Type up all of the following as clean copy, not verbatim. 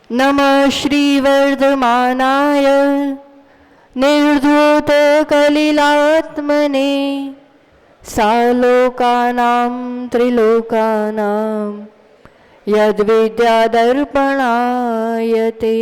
नमः श्रीवर्धमानाय निर्धूतकलिलात्मने सालोकानां त्रिलोकानां यद्विद्यादर्पणायते।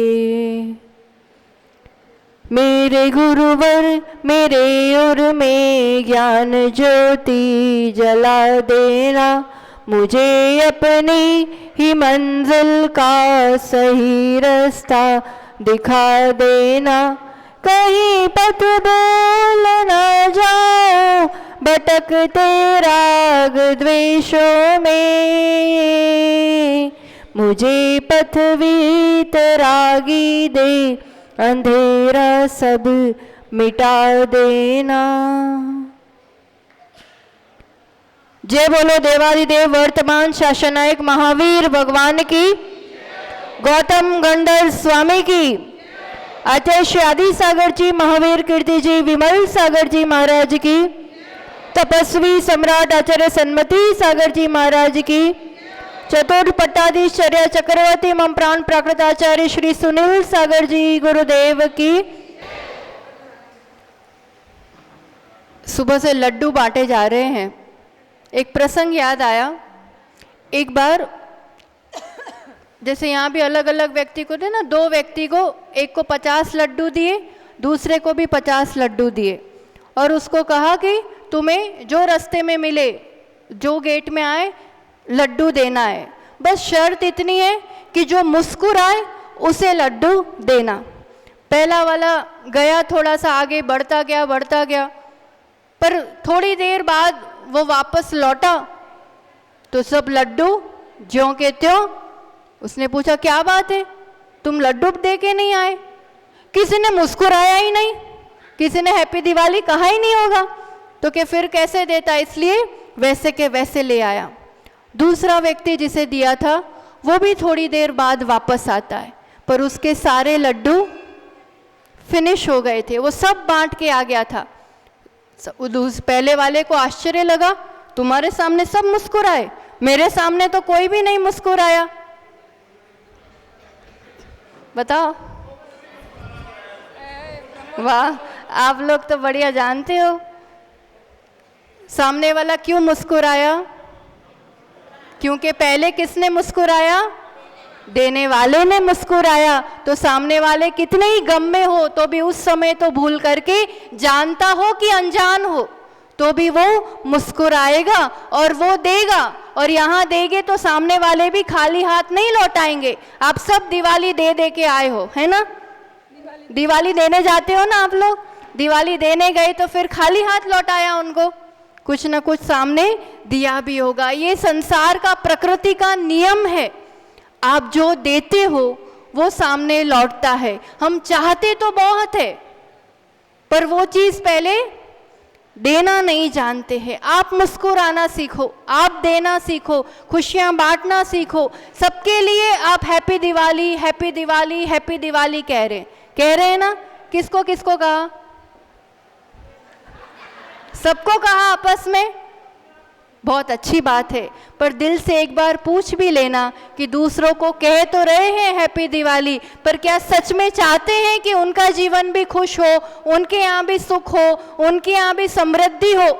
मेरे गुरुवर मेरे और में ज्ञान ज्योति जला देना, मुझे अपनी ही मंजिल का सही रास्ता दिखा देना। कहीं पथ भूल न जाओ भटकते राग द्वेषों में, मुझे पथ वीतरागी दे अंधेरा सब मिटा देना। जय बोलो देवादिदेव वर्तमान शासनायक महावीर भगवान की, गौतम गंडर स्वामी की, आचार्य श्री आदि सागर जी महावीर कीर्ति जी विमल सागर जी महाराज की, तपस्वी सम्राट आचार्य सन्मति सागर जी महाराज की, चतुर्थ पट्टाधीश्चर्य चक्रवर्ती मम प्राण प्राकृताचार्य श्री सुनील सागर जी गुरुदेव की। सुबह से लड्डू बांटे जा रहे हैं। एक प्रसंग याद आया। एक बार जैसे यहाँ भी अलग अलग व्यक्ति को थे ना, दो व्यक्ति को, एक को 50 लड्डू दिए, दूसरे को भी 50 लड्डू दिए और उसको कहा कि तुम्हें जो रास्ते में मिले, जो गेट में आए, लड्डू देना है। बस शर्त इतनी है कि जो मुस्कुराए उसे लड्डू देना। पहला वाला गया, थोड़ा सा आगे बढ़ता गया पर थोड़ी देर बाद वो वापस लौटा तो सब लड्डू ज्यों के त्यों। उसने पूछा क्या बात है, तुम लड्डू दे के नहीं आए? किसी ने मुस्कुराया ही नहीं, किसी ने हैप्पी दिवाली कहा ही नहीं होगा, तो क्या फिर कैसे देता? इसलिए वैसे के वैसे ले आया। दूसरा व्यक्ति जिसे दिया था वो भी थोड़ी देर बाद वापस आता है, पर उसके सारे लड्डू फिनिश हो गए थे, वो सब बांट के आ गया था। पहले वाले को आश्चर्य लगा, तुम्हारे सामने सब मुस्कुराए, मेरे सामने तो कोई भी नहीं मुस्कुराया। बताओ, वाह, आप लोग तो बढ़िया जानते हो। सामने वाला क्यों मुस्कुराया? क्योंकि पहले किसने मुस्कुराया? देने वाले ने मुस्कुराया। तो सामने वाले कितने ही गम में हो तो भी उस समय तो भूल करके, जानता हो कि अनजान हो, तो भी वो मुस्कुराएगा और वो देगा। और यहाँ देंगे तो सामने वाले भी खाली हाथ नहीं लौटाएंगे। आप सब दिवाली दे दे के आए हो, है ना? दिवाली देने जाते हो ना आप लोग, दिवाली देने गए तो फिर खाली हाथ लौटाया उनको, कुछ ना कुछ सामने दिया भी होगा। ये संसार का, प्रकृति का नियम है। आप जो देते हो वो सामने लौटता है। हम चाहते तो बहुत है पर वो चीज पहले देना नहीं जानते हैं। आप मुस्कुराना सीखो, आप देना सीखो, खुशियां बांटना सीखो। सबके लिए आप happy Diwali, happy Diwali, happy Diwali कह रहे हैं ना? किसको किसको कहा? सबको कहा आपस में, बहुत अच्छी बात है। पर दिल से एक बार पूछ भी लेना कि दूसरों को कह तो रहे हैं हैप्पी दिवाली, पर क्या सच में चाहते हैं कि उनका जीवन भी खुश हो, उनके यहाँ भी सुख हो, उनके यहाँ भी समृद्धि हो?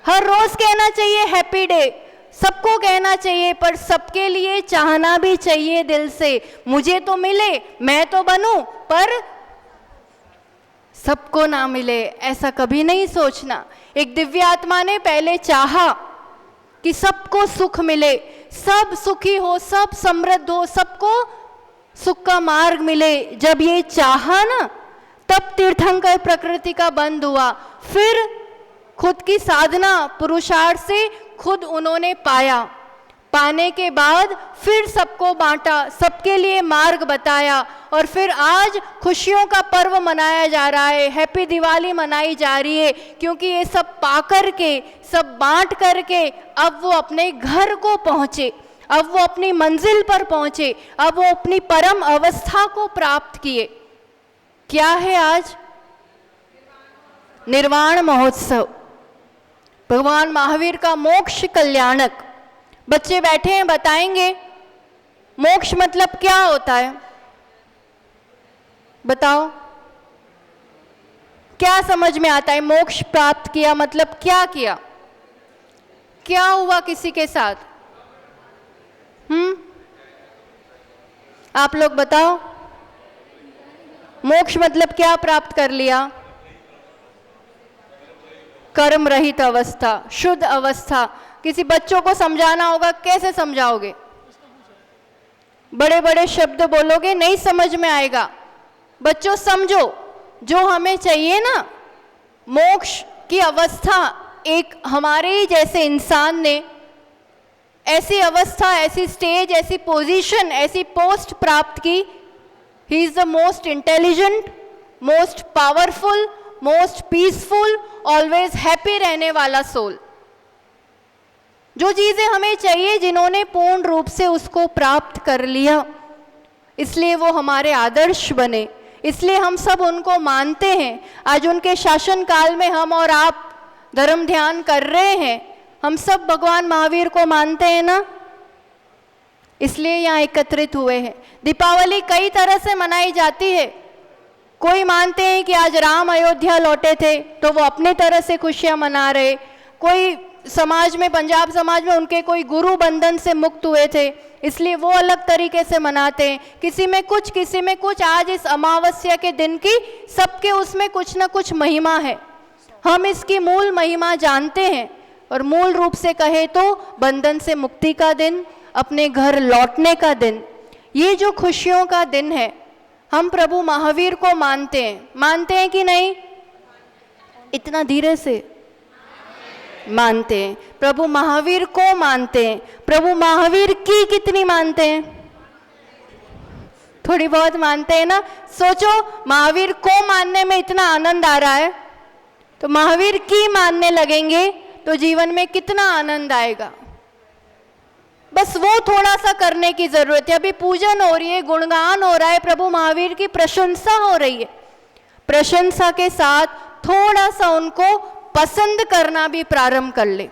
हर रोज कहना चाहिए हैप्पी डे, सबको कहना चाहिए, पर सबके लिए चाहना भी चाहिए दिल से। मुझे तो मिले, मैं तो बनूं, पर सबको ना मिले, ऐसा कभी नहीं सोचना। एक दिव्य आत्मा ने पहले चाहा कि सबको सुख मिले, सब सुखी हो, सब समृद्ध हो, सबको सुख का मार्ग मिले। जब ये चाहा ना, तब तीर्थंकर प्रकृति का बंध हुआ। फिर खुद की साधना, पुरुषार्थ से खुद उन्होंने पाया। पाने के बाद फिर सबको बांटा, सबके लिए मार्ग बताया, और फिर आज खुशियों का पर्व मनाया जा रहा है, हैप्पी दिवाली मनाई जा रही है। क्योंकि ये सब पा करके, सब बांट करके अब वो अपने घर को पहुँचे, अब वो अपनी मंजिल पर पहुँचे, अब वो अपनी परम अवस्था को प्राप्त किए। क्या है आज? निर्वाण महोत्सव, भगवान महावीर का मोक्ष कल्याणक। बच्चे बैठे हैं, बताएंगे मोक्ष मतलब क्या होता है। बताओ क्या समझ में आता है? मोक्ष प्राप्त किया मतलब क्या किया? क्या हुआ किसी के साथ? आप लोग बताओ, मोक्ष मतलब क्या प्राप्त कर लिया? कर्म रहित अवस्था, शुद्ध अवस्था। किसी बच्चों को समझाना होगा, कैसे समझाओगे? बड़े बड़े शब्द बोलोगे, नहीं समझ में आएगा। बच्चों समझो, जो हमें चाहिए ना, मोक्ष की अवस्था, एक हमारे ही जैसे इंसान ने ऐसी अवस्था, ऐसी स्टेज, ऐसी पोजीशन, ऐसी पोस्ट प्राप्त की। He is the most intelligent, most powerful, most peaceful, always happy रहने वाला सोल। जो चीजें हमें चाहिए, जिन्होंने पूर्ण रूप से उसको प्राप्त कर लिया, इसलिए वो हमारे आदर्श बने, इसलिए हम सब उनको मानते हैं। आज उनके शासन काल में हम और आप धर्म ध्यान कर रहे हैं, हम सब भगवान महावीर को मानते हैं ना, इसलिए यहाँ एकत्रित हुए हैं। दीपावली कई तरह से मनाई जाती है। कोई मानते हैं कि आज राम अयोध्या लौटे थे तो वो अपनी तरह से खुशियां मना रहे। कोई समाज में, पंजाब समाज में, उनके कोई गुरु बंधन से मुक्त हुए थे, इसलिए वो अलग तरीके से मनाते हैं। किसी में कुछ, किसी में कुछ। आज इस अमावस्या के दिन की सबके उसमें कुछ ना कुछ महिमा है। हम इसकी मूल महिमा जानते हैं, और मूल रूप से कहे तो बंधन से मुक्ति का दिन, अपने घर लौटने का दिन, ये जो खुशियों का दिन है, हम प्रभु महावीर को मानते हैं। मानते हैं कि नहीं? इतना धीरे से मानते हैं। प्रभु महावीर को मानते हैं। प्रभु महावीर की कितनी मानते हैं? थोड़ी बहुत मानते हैं ना। सोचो, महावीर को मानने में इतना आनंद आ रहा है, तो महावीर की मानने लगेंगे तो जीवन में कितना आनंद आएगा। बस वो थोड़ा सा करने की जरूरत है। अभी पूजन हो रही है, गुणगान हो रहा है, प्रभु महावीर की प्रशंसा हो रही है। प्रशंसा के साथ थोड़ा सा उनको पसंद करना भी प्रारंभ कर ले।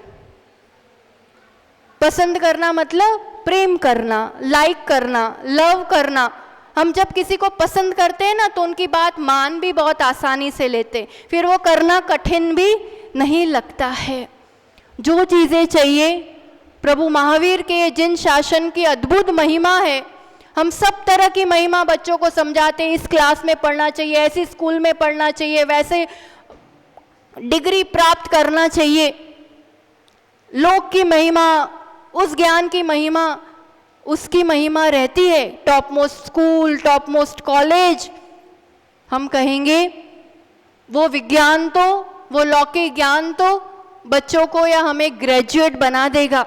पसंद करना मतलब प्रेम करना, लाइक करना, लव करना। हम जब किसी को पसंद करते हैं ना, तो उनकी बात मान भी बहुत आसानी से लेते, फिर वो करना कठिन भी नहीं लगता है। जो चीजें चाहिए, प्रभु महावीर के जिन शासन की अद्भुत महिमा है, हम सब तरह की महिमा बच्चों को समझाते हैं। इस क्लास में पढ़ना चाहिए, ऐसी स्कूल में पढ़ना चाहिए, वैसे डिग्री प्राप्त करना चाहिए। लोक की महिमा, उस ज्ञान की महिमा, उसकी महिमा रहती है। Top most school, top most college, हम कहेंगे वो विज्ञान तो, वो लौकिक ज्ञान तो बच्चों को या हमें ग्रेजुएट बना देगा,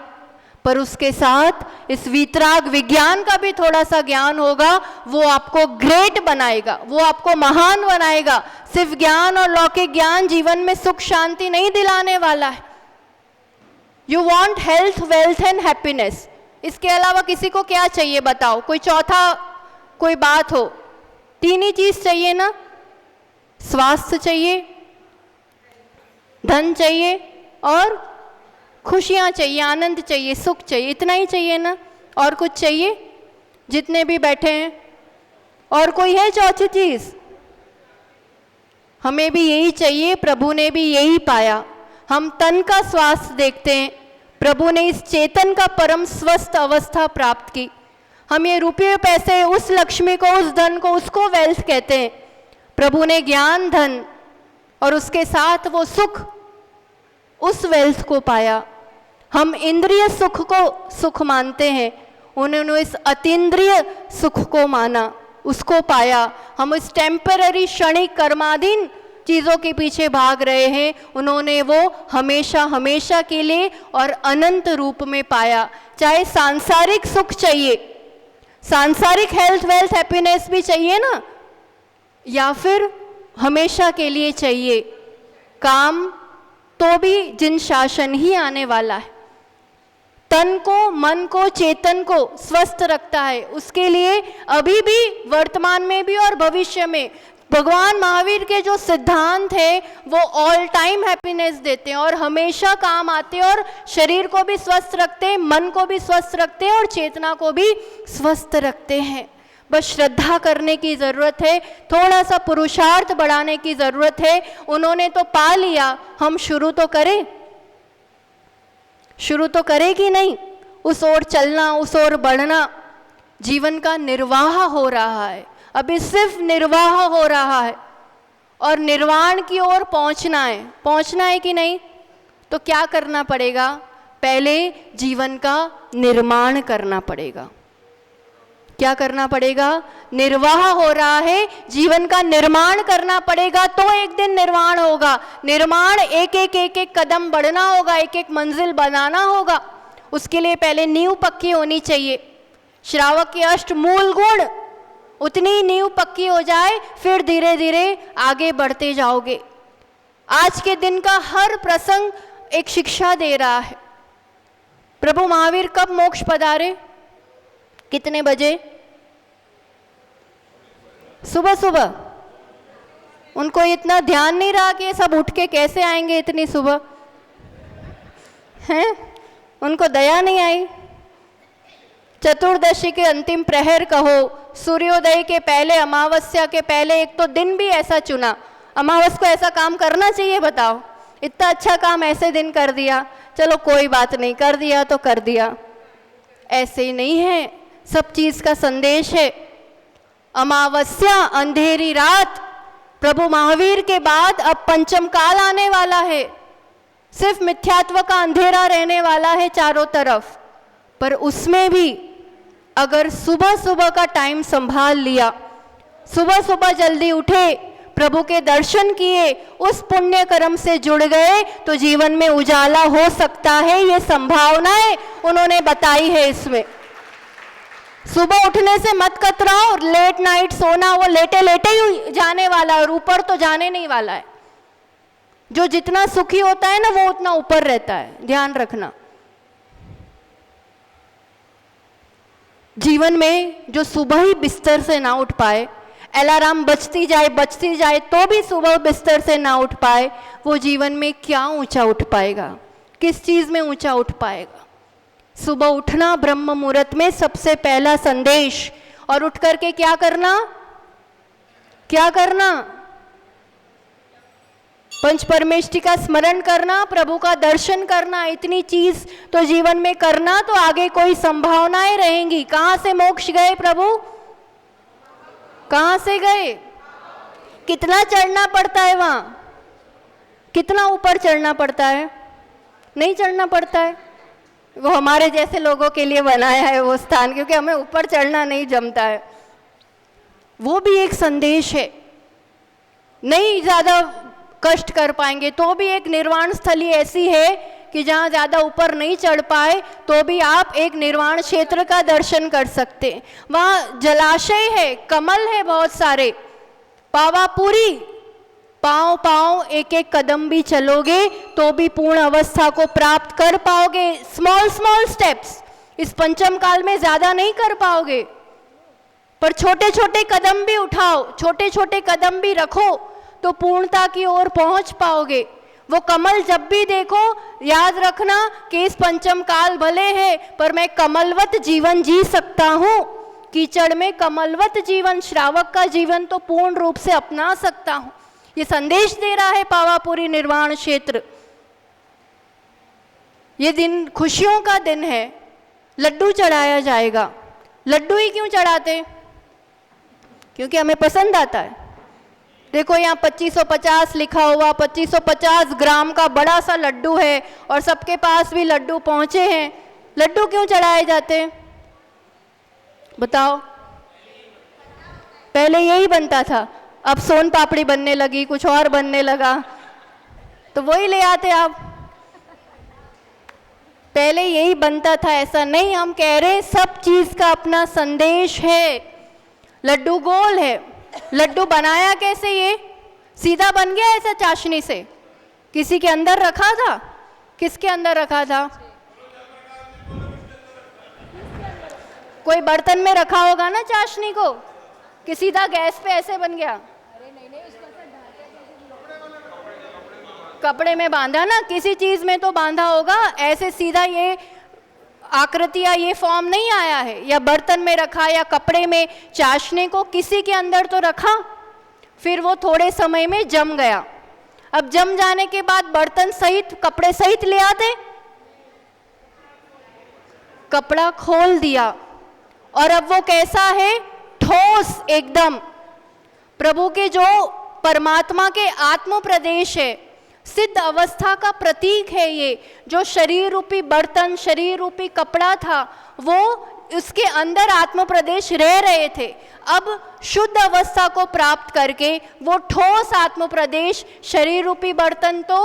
पर उसके साथ इस वीतराग विज्ञान का भी थोड़ा सा ज्ञान होगा, वो आपको ग्रेट बनाएगा, वो आपको महान बनाएगा। सिर्फ ज्ञान और लौकिक ज्ञान जीवन में सुख शांति नहीं दिलाने वाला है। You want health, wealth and happiness. इसके अलावा किसी को क्या चाहिए बताओ? कोई चौथा कोई बात हो? तीन ही चीज चाहिए ना। स्वास्थ्य चाहिए, धन चाहिए और खुशियां चाहिए, आनंद चाहिए, सुख चाहिए। इतना ही चाहिए ना? और कुछ चाहिए? जितने भी बैठे हैं, और कोई है चौथी चीज? हमें भी यही चाहिए, प्रभु ने भी यही पाया। हम तन का स्वास्थ्य देखते हैं, प्रभु ने इस चेतन का परम स्वस्थ अवस्था प्राप्त की। हम ये रुपये पैसे, उस लक्ष्मी को, उस धन को, उसको वेल्थ कहते हैं। प्रभु ने ज्ञान, धन और उसके साथ वो सुख, उस वेल्थ को पाया। हम इंद्रिय सुख को सुख मानते हैं, उन्होंने इस अतीन्द्रिय सुख को माना, उसको पाया। हम इस टेम्पररी क्षणिक कर्माधीन चीजों के पीछे भाग रहे हैं, उन्होंने वो हमेशा हमेशा के लिए और अनंत रूप में पाया। चाहे सांसारिक सुख चाहिए, सांसारिक हेल्थ, वेल्थ, हैप्पीनेस भी चाहिए ना, या फिर हमेशा के लिए चाहिए काम, तो भी जिन शासन ही आने वाला है। तन को, मन को, चेतन को स्वस्थ रखता है, उसके लिए अभी भी, वर्तमान में भी और भविष्य में भगवान महावीर के जो सिद्धांत है वो ऑल टाइम हैप्पीनेस देते हैं और हमेशा काम आते हैं, और शरीर को भी स्वस्थ रखते हैं, मन को भी स्वस्थ रखते हैं और चेतना को भी स्वस्थ रखते हैं। बस श्रद्धा करने की ज़रूरत है, थोड़ा सा पुरुषार्थ बढ़ाने की ज़रूरत है। उन्होंने तो पा लिया, हम शुरू तो करें, शुरू तो करें कि नहीं, उस ओर चलना, उस ओर बढ़ना। जीवन का निर्वाह हो रहा है, अभी सिर्फ निर्वाह हो रहा है और निर्वाण की ओर पहुंचना है कि नहीं? तो क्या करना पड़ेगा? पहले जीवन का निर्माण करना पड़ेगा। क्या करना पड़ेगा? निर्वाह हो रहा है, जीवन का निर्माण करना पड़ेगा, तो एक दिन निर्माण होगा। निर्माण एक एक कदम बढ़ना होगा, एक एक मंजिल बनाना होगा। उसके लिए पहले नींव पक्की होनी चाहिए। श्रावक के अष्ट मूल गुण, उतनी नींव पक्की हो जाए, फिर धीरे धीरे आगे बढ़ते जाओगे। आज के दिन का हर प्रसंग एक शिक्षा दे रहा है। प्रभु महावीर कब मोक्ष पधारे? कितने बजे? सुबह सुबह। उनको इतना ध्यान नहीं रहा कि ये सब उठ के कैसे आएंगे इतनी सुबह, हैं? उनको दया नहीं आई। चतुर्दशी के अंतिम प्रहर कहो, सूर्योदय के पहले, अमावस्या के पहले एक तो दिन भी ऐसा चुना। अमावस को ऐसा काम करना चाहिए? बताओ, इतना अच्छा काम ऐसे दिन कर दिया, चलो कोई बात नहीं, कर दिया तो कर दिया। ऐसे ही नहीं है, सब चीज का संदेश है। अमावस्या, अंधेरी रात, प्रभु महावीर के बाद अब पंचम काल आने वाला है। सिर्फ मिथ्यात्व का अंधेरा रहने वाला है चारों तरफ, पर उसमें भी अगर सुबह सुबह का टाइम संभाल लिया, सुबह सुबह जल्दी उठे, प्रभु के दर्शन किए, उस पुण्य कर्म से जुड़ गए, तो जीवन में उजाला हो सकता है। ये संभावनाएं उन्होंने बताई है इसमें। सुबह उठने से मत कतराओ, लेट नाइट सोना वो लेटे लेटे ही जाने वाला है और ऊपर तो जाने नहीं वाला है। जो जितना सुखी होता है ना, वो उतना ऊपर रहता है, ध्यान रखना। जीवन में जो सुबह ही बिस्तर से ना उठ पाए, अलार्म बजती जाए तो भी सुबह बिस्तर से ना उठ पाए, वो जीवन में क्या ऊंचा उठ पाएगा? किस चीज में ऊंचा उठ पाएगा? सुबह उठना ब्रह्म मुहूर्त में सबसे पहला संदेश। और उठ करके क्या करना? क्या करना? पंच परमेष्टि का स्मरण करना, प्रभु का दर्शन करना। इतनी चीज तो जीवन में करना, तो आगे कोई संभावनाएं रहेंगी। कहां से मोक्ष गए प्रभु? कहां से गए? कितना चढ़ना पड़ता है वहां? कितना ऊपर चढ़ना पड़ता है? नहीं चढ़ना पड़ता है। वो हमारे जैसे लोगों के लिए बनाया है वो स्थान, क्योंकि हमें ऊपर चढ़ना नहीं जमता है। वो भी एक संदेश है। नहीं ज्यादा कष्ट कर पाएंगे तो भी एक निर्वाण स्थली ऐसी है कि जहाँ ज़्यादा ऊपर नहीं चढ़ पाए तो भी आप एक निर्वाण क्षेत्र का दर्शन कर सकते। वहाँ जलाशय है, कमल है बहुत सारे, पावापुरी। पाँव पाँव एक एक कदम भी चलोगे तो भी पूर्ण अवस्था को प्राप्त कर पाओगे। स्मॉल स्मॉल स्टेप्स, इस पंचम काल में ज़्यादा नहीं कर पाओगे, पर छोटे छोटे कदम भी उठाओ, छोटे छोटे कदम भी रखो तो पूर्णता की ओर पहुंच पाओगे। वो कमल जब भी देखो याद रखना कि इस पंचम काल भले है पर मैं कमलवत जीवन जी सकता हूँ। कीचड़ में कमलवत जीवन, श्रावक का जीवन तो पूर्ण रूप से अपना सकता हूँ। ये संदेश दे रहा है पावापुरी निर्वाण क्षेत्र। ये दिन खुशियों का दिन है। लड्डू चढ़ाया जाएगा। लड्डू ही क्यों चढ़ाते? क्योंकि हमें पसंद आता है। देखो यहाँ 2550 लिखा हुआ, 2550 ग्राम का बड़ा सा लड्डू है और सबके पास भी लड्डू पहुंचे हैं। लड्डू क्यों चढ़ाए जाते? बताओ। पहले यही बनता था, अब सोन पापड़ी बनने लगी, कुछ और बनने लगा, तो वही ले आते आप। पहले यही बनता था, ऐसा नहीं। हम कह रहे सब चीज का अपना संदेश है। लड्डू गोल है, लड्डू बनाया कैसे? ये सीधा बन गया ऐसा चाशनी से? किसी के अंदर रखा था? किसके अंदर रखा था? कोई बर्तन में रखा होगा ना चाशनी को, कि सीधा गैस पे ऐसे बन गया? कपड़े में बांधा ना, किसी चीज में तो बांधा होगा। ऐसे सीधा ये आकृति या ये फॉर्म नहीं आया है, या बर्तन में रखा या कपड़े में चाशनी को किसी के अंदर तो रखा, फिर वो थोड़े समय में जम गया। अब जम जाने के बाद बर्तन सहित कपड़े सहित ले आते, कपड़ा खोल दिया और अब वो कैसा है, ठोस एकदम। प्रभु के जो परमात्मा के आत्म प्रदेश है, सिद्ध अवस्था का प्रतीक है ये। जो शरीर रूपी बर्तन, शरीर रूपी कपड़ा था, वो उसके अंदर आत्म प्रदेश रह रहे थे। अब शुद्ध अवस्था को प्राप्त करके वो ठोस आत्म प्रदेश, शरीर रूपी बर्तन तो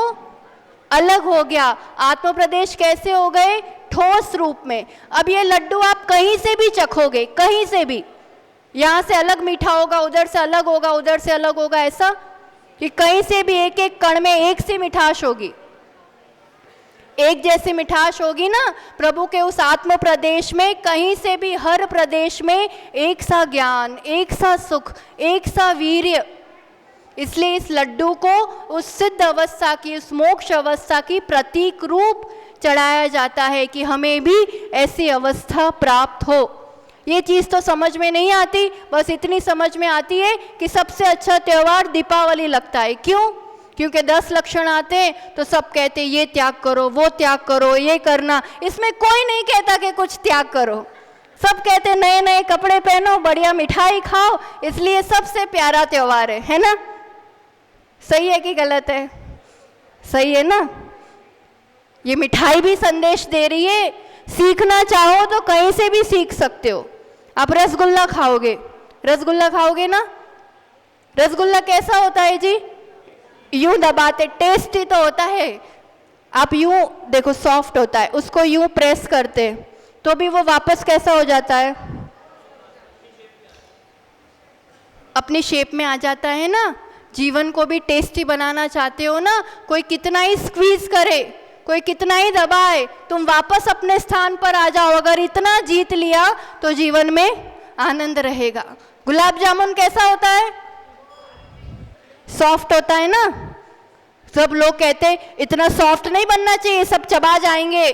अलग हो गया, आत्म प्रदेश कैसे हो गए, ठोस रूप में। अब ये लड्डू आप कहीं से भी चखोगे, कहीं से भी, यहाँ से अलग मीठा होगा, उधर से अलग होगा, उधर से अलग होगा, ऐसा कि कहीं से भी एक एक कण में एक सी मिठास होगी, एक जैसी मिठास होगी ना। प्रभु के उस आत्म प्रदेश में कहीं से भी, हर प्रदेश में एक सा ज्ञान, एक सा सुख, एक सा वीर्य। इसलिए इस लड्डू को उस सिद्ध अवस्था की, उस मोक्ष अवस्था की प्रतीक रूप चढ़ाया जाता है कि हमें भी ऐसी अवस्था प्राप्त हो। ये चीज़ तो समझ में नहीं आती, बस इतनी समझ में आती है कि सबसे अच्छा त्यौहार दीपावली लगता है। क्यों? क्योंकि 10 लक्षण आते हैं तो सब कहते हैं ये त्याग करो, वो त्याग करो, ये करना। इसमें कोई नहीं कहता कि कुछ त्याग करो, सब कहते नए नए कपड़े पहनो, बढ़िया मिठाई खाओ, इसलिए सबसे प्यारा त्यौहार है ना। सही है कि गलत है? सही है ना। ये मिठाई भी संदेश दे रही है, सीखना चाहो तो कहीं से भी सीख सकते हो। आप रसगुल्ला खाओगे, रसगुल्ला खाओगे ना, रसगुल्ला कैसा होता है जी, यूं दबाते, टेस्टी तो होता है। आप यूं देखो, सॉफ्ट होता है, उसको यूं प्रेस करते तो भी वो वापस कैसा हो जाता है, अपनी शेप में आ जाता है ना। जीवन को भी टेस्टी बनाना चाहते हो ना, कोई कितना ही स्क्वीज करे, कोई कितना ही दबाए, तुम वापस अपने स्थान पर आ जाओ। अगर इतना जीत लिया तो जीवन में आनंद रहेगा। गुलाब जामुन कैसा होता है, सॉफ्ट होता है ना। सब लोग कहते हैं इतना सॉफ्ट नहीं बनना चाहिए, सब चबा जाएंगे।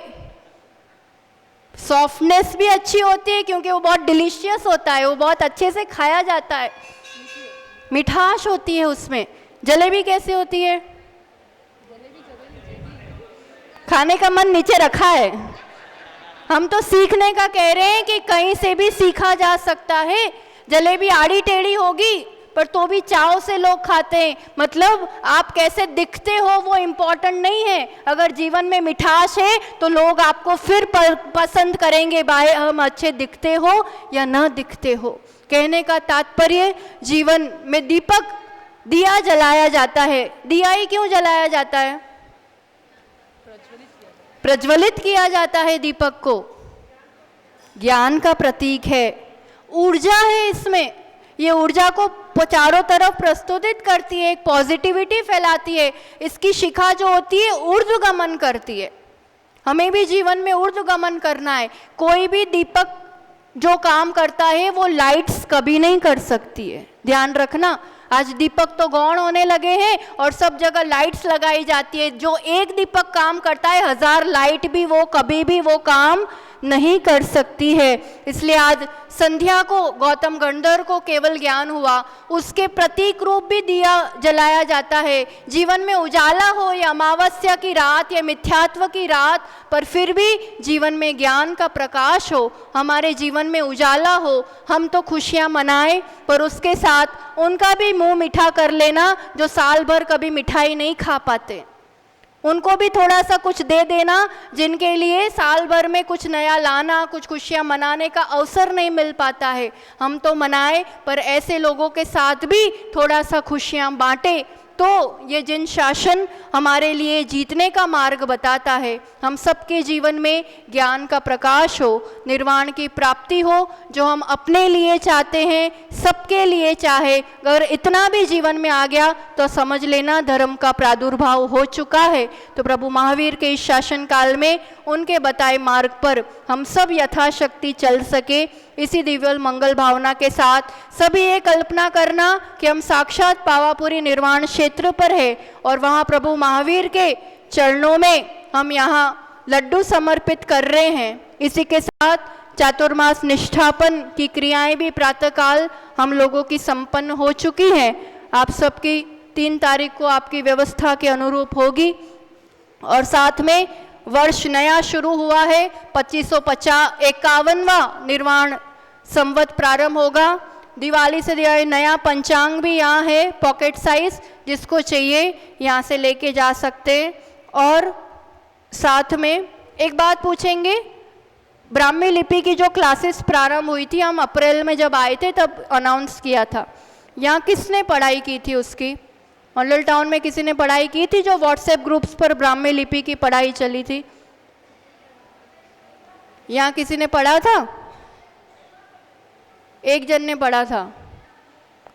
सॉफ्टनेस भी अच्छी होती है क्योंकि वो बहुत डिलीशियस होता है, वो बहुत अच्छे से खाया जाता है, मिठास होती है उसमें। जलेबी कैसी होती है, खाने का मन नीचे रखा है। हम तो सीखने का कह रहे हैं कि कहीं से भी सीखा जा सकता है। जलेबी आड़ी टेढ़ी होगी पर तो भी चाव से लोग खाते हैं। मतलब आप कैसे दिखते हो वो इम्पोर्टेंट नहीं है, अगर जीवन में मिठास है तो लोग आपको फिर पसंद करेंगे, भाई हम अच्छे दिखते हो या ना दिखते हो। कहने का तात्पर्य, जीवन में दीपक, दिया जलाया जाता है। दिया ही क्यों जलाया जाता है, प्रज्वलित किया जाता है दीपक को, ज्ञान का प्रतीक है, ऊर्जा है इसमें। ये ऊर्जा को चारों तरफ प्रस्तुतित करती है, एक पॉजिटिविटी फैलाती है। इसकी शिखा जो होती है ऊर्ध्वगमन करती है। हमें भी जीवन में ऊर्ध्वगमन करना है। कोई भी दीपक जो काम करता है वो लाइट्स कभी नहीं कर सकती है, ध्यान रखना। आज दीपक तो गौण होने लगे हैं और सब जगह लाइट्स लगाई जाती है। जो एक दीपक काम करता है, 1000 लाइट भी वो कभी भी वो काम नहीं कर सकती है। इसलिए आज संध्या को गौतम गंधर्व को केवल ज्ञान हुआ, उसके प्रतीक रूप भी दिया जलाया जाता है। जीवन में उजाला हो या अमावस्या की रात या मिथ्यात्व की रात, पर फिर भी जीवन में ज्ञान का प्रकाश हो, हमारे जीवन में उजाला हो। हम तो खुशियाँ मनाएं पर उसके साथ उनका भी मुंह मीठा कर लेना जो साल भर कभी मिठाई नहीं खा पाते। उनको भी थोड़ा सा कुछ दे देना जिनके लिए साल भर में कुछ नया लाना, कुछ खुशियाँ मनाने का अवसर नहीं मिल पाता है। हम तो मनाएं पर ऐसे लोगों के साथ भी थोड़ा सा खुशियाँ बांटें, तो ये जिन शासन हमारे लिए जीतने का मार्ग बताता है। हम सबके जीवन में ज्ञान का प्रकाश हो, निर्वाण की प्राप्ति हो, जो हम अपने लिए चाहते हैं, सबके लिए चाहे। अगर इतना भी जीवन में आ गया तो समझ लेना धर्म का प्रादुर्भाव हो चुका है। तो प्रभु महावीर के इस शासन काल में उनके बताए मार्ग पर हम सब यथाशक्ति चल सके, इसी दिव्य मंगल भावना के साथ सभी ये कल्पना करना कि हम साक्षात पावापुरी निर्वाण क्षेत्र पर है और वहाँ प्रभु महावीर के चरणों में हम यहाँ लड्डू समर्पित कर रहे हैं। इसी के साथ चातुर्मास निष्ठापन की क्रियाएं भी प्रातःकाल हम लोगों की संपन्न हो चुकी हैं। आप सबकी 3 तारीख को आपकी व्यवस्था के अनुरूप होगी। और साथ में वर्ष नया शुरू हुआ है, 2551वां निर्वाण संवत प्रारंभ होगा। दिवाली से दिवाली नया पंचांग भी यहाँ है पॉकेट साइज, जिसको चाहिए यहाँ से लेके जा सकते हैं। और साथ में एक बात पूछेंगे, ब्राह्मी लिपि की जो क्लासेस प्रारंभ हुई थी, हम अप्रैल में जब आए थे तब अनाउंस किया था, यहाँ किसने पढ़ाई की थी उसकी? मॉडल टाउन में किसी ने पढ़ाई की थी जो व्हाट्सएप ग्रुप्स पर ब्राह्मी लिपि की पढ़ाई चली थी? यहाँ किसी ने पढ़ा था? एक जन ने पढ़ा था।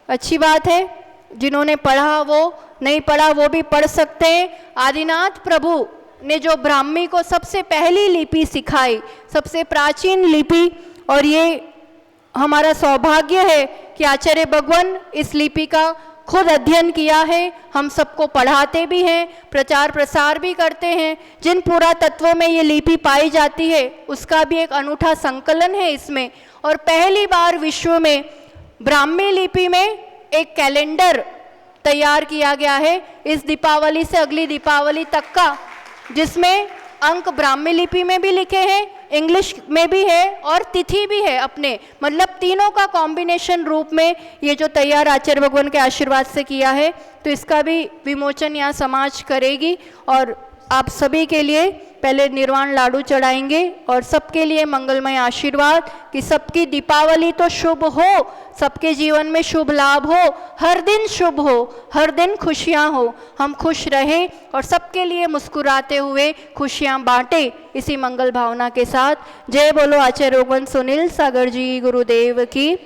अच्छी बात है, जिन्होंने पढ़ा वो, नहीं पढ़ा वो भी पढ़ सकते हैं। आदिनाथ प्रभु ने जो ब्राह्मी को सबसे पहली लिपि सिखाई, सबसे प्राचीन लिपि, और ये हमारा सौभाग्य है कि आचार्य भगवान इस लिपि का खुद अध्ययन किया है, हम सबको पढ़ाते भी हैं, प्रचार प्रसार भी करते हैं। जिन पुरातत्वों में ये लिपि पाई जाती है उसका भी एक अनूठा संकलन है इसमें। और पहली बार विश्व में ब्राह्मी लिपि में एक कैलेंडर तैयार किया गया है इस दीपावली से अगली दीपावली तक का, जिसमें अंक ब्राह्मी लिपि में भी लिखे हैं, इंग्लिश में भी है और तिथि भी है अपने, मतलब तीनों का कॉम्बिनेशन रूप में ये जो तैयार आचार्य भगवान के आशीर्वाद से किया है। तो इसका भी विमोचन यहाँ समाज करेगी और आप सभी के लिए पहले निर्वाण लाडू चढ़ाएंगे और सबके लिए मंगलमय आशीर्वाद कि सबकी दीपावली तो शुभ हो, सबके जीवन में शुभ लाभ हो, हर दिन शुभ हो, हर दिन खुशियाँ हो, हम खुश रहें और सबके लिए मुस्कुराते हुए खुशियाँ बांटे, इसी मंगल भावना के साथ। जय बोलो आचार्य भगवान सुनील सागर जी गुरुदेव की।